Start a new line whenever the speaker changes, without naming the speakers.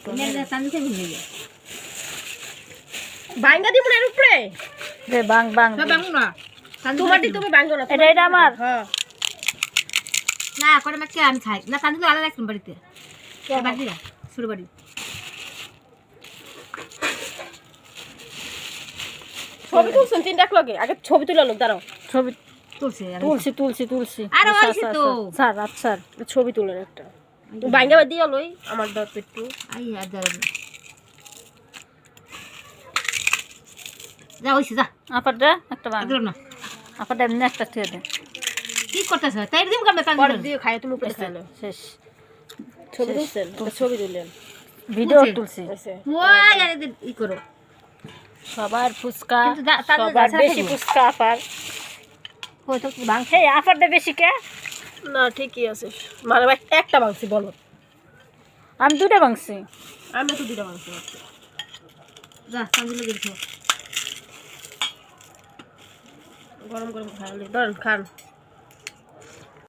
মেলে তানতে মিলে
ভাঙ্গা দিমু এর উপরে
দে বাং বাং
বাংলা না
তোমারটি তুমি ভাঙ্গো না
এটা আমার
হ্যাঁ
না করে মাকে আমি খাই না তানতে আলাদা রাখুন বাড়িতে বাড়ি না শুরু বাড়ি
ছবি তুলছেন তিন ডাক লগে আগে ছবি তুলে লোক দাঁড়াও
ছবি
তুলছে
তুলছি তুলছি তুলছি
আরে হইছে তো
স্যার আচ্ছা
ছবি তুলেন একটা ভাঙ্গা দিয়ে লই আমার দাঁত একটু
আই আর দাঁড়া যা হইছে যা
আপারটা একটা বাং
একদম না
আপারটা এমনি একটা দিয়ে দে
কি করতেছ তাই দিম কামে
পরে
তানতে
দিয়ে খাই তুমি উপরে খাই
শেষ
ছবি তুলছেন একটা ছবি তুললেন
ভিডিও তুলছি
আছে
ওই আরে ই করো
সবার ফুচকা
কিন্তু তাদের
সবার
গাছা
বেশি
থাকবে।
ফুচকা আপার
কই তো বাং
এই আপারটা বেশি কে
না ঠিকই আছে মানে ভাই একটা ভাঙছি বলো
আমি দুটো ভাঙছি
আমি তো দুটা ভাঙছি
যা তানতে লাগে দিছো
গরম গরম খাইলে ধরেন খান